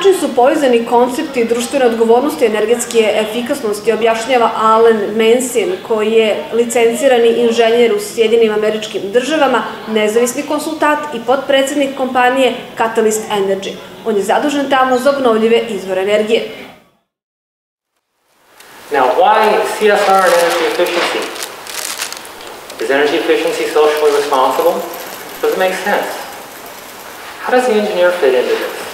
način su povezani koncepti društvene odgovornosti i energetske efikasnosti, objašnjava Alan Mensin, koji je licencirani inženjer u Sjedinim Američkim Državama, nezavisni konsultant i potpredsednik kompanije Catalyst Energy. On je zadužen tamo za obnovljive izvore energije. Now, why CSR and energy efficiency? Is energy efficiency socially responsible? Does it make sense? How does the engineer fit into this?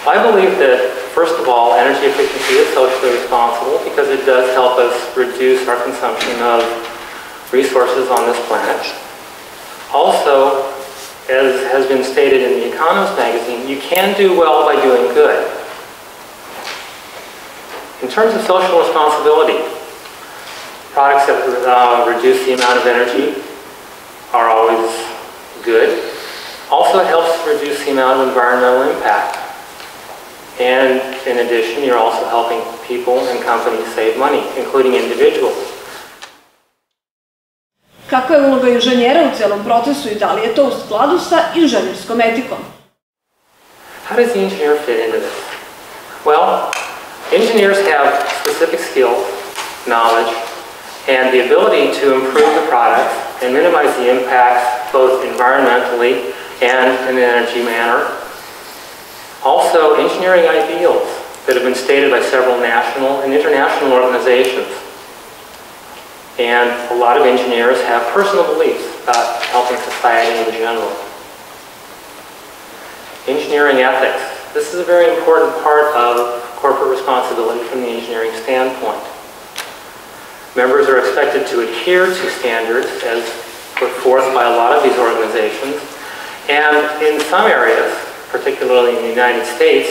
I believe that, first of all, energy efficiency is socially responsible because it does help us reduce our consumption of resources on this planet. Also, as has been stated in the Economist magazine, you can do well by doing good. In terms of social responsibility, products that reduce the amount of energy are always good. Also, it helps reduce the amount of environmental impact. And in addition, you're also helping people and companies save money, including individuals. Kakva je uloga inženjera u celom procesu i da li je to u skladu sa inženjerskom etikom? How does the engineer fit into this? Well, engineers have specific skills, knowledge, and the ability to improve the product and minimize the impacts both environmentally and in an energy manner. Also, engineering ideals that have been stated by several national and international organizations. And a lot of engineers have personal beliefs about helping society in general. Engineering ethics. This is a very important part of corporate responsibility from the engineering standpoint. Members are expected to adhere to standards as put forth by a lot of these organizations. And in some areas, particularly in the United States,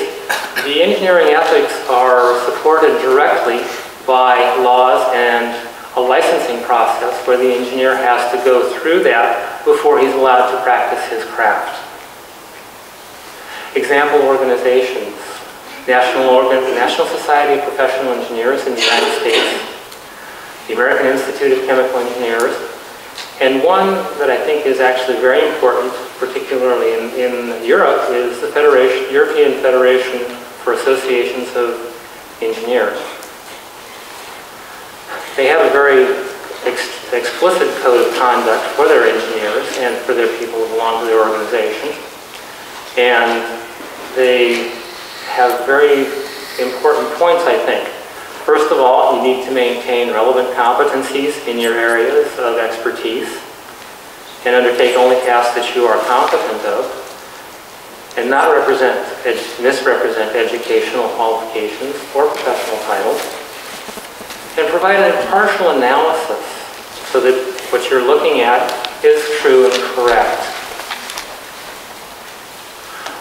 the engineering ethics are supported directly by laws and a licensing process where the engineer has to go through that before he's allowed to practice his craft. Example organizations: National Society of Professional Engineers in the United States, the American Institute of Chemical Engineers, and one that I think is actually very important, particularly in Europe, is the European Federation for Associations of Engineers. They have a very explicit code of conduct for their engineers and for their people who belong to their organization. And they have very important points, I think. First of all, you need to maintain relevant competencies in your areas of expertise and undertake only tasks that you are competent of and not misrepresent educational qualifications or professional titles, and provide an impartial analysis so that what you're looking at is true and correct.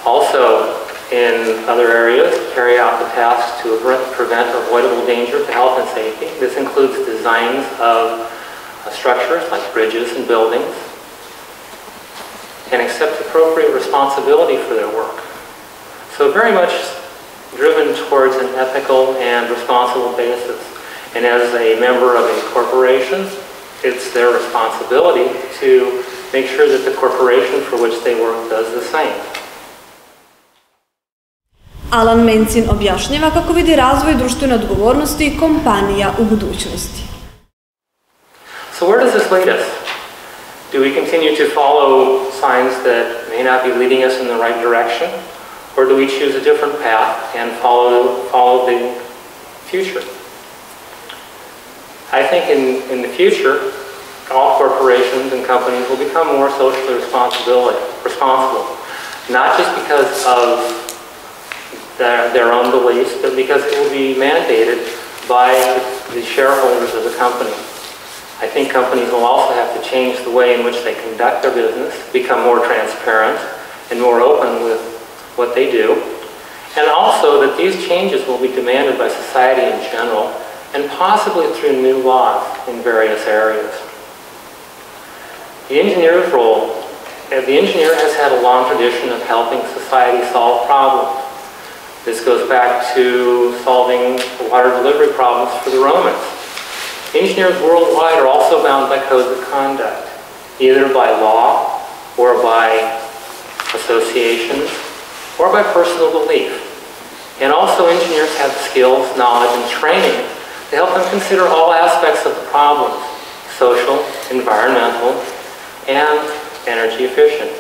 Also, in other areas, carry out the tasks to prevent avoidable danger to health and safety. This includes designs of structures like bridges and buildings, and accept appropriate responsibility for their work. So very much driven towards an ethical and responsible basis. And as a member of a corporation, it's their responsibility to make sure that the corporation for which they work does the same. Alan Mensin objašnjava kako vidi razvoj društvene odgovornosti kompanija u budućnosti. So where does this lead us? Do we continue to follow signs that may not be leading us in the right direction? Or do we choose a different path and follow the future? I think in the future, all corporations and companies will become more socially responsible, not just because of their own beliefs, but because it will be mandated by the shareholders of the company. I think companies will also have to change the way in which they conduct their business, become more transparent and more open with what they do, and also that these changes will be demanded by society in general, and possibly through new laws in various areas. The engineer's role, the engineer has had a long tradition of helping society solve problems. This goes back to solving water delivery problems for the Romans. Engineers worldwide are also bound by codes of conduct, either by law or by associations or by personal belief. And also engineers have the skills, knowledge, and training to help them consider all aspects of the problems, social, environmental, and energy efficient.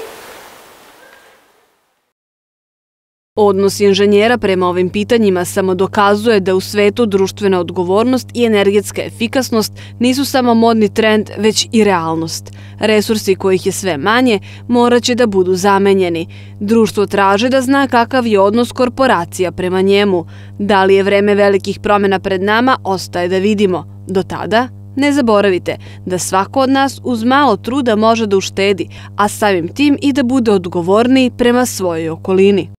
Odnos inženjera prema ovim pitanjima samo dokazuje da u svetu društvena odgovornost i energetska efikasnost nisu samo modni trend, već i realnost. Resursi kojih je sve manje morat će da budu zamenjeni. Društvo traže da zna kakav je odnos korporacija prema njemu. Da li je vreme velikih promjena pred nama, ostaje da vidimo. Do tada, ne zaboravite da svako od nas uz malo truda može da uštedi, a samim tim i da bude odgovorniji prema svojoj okolini.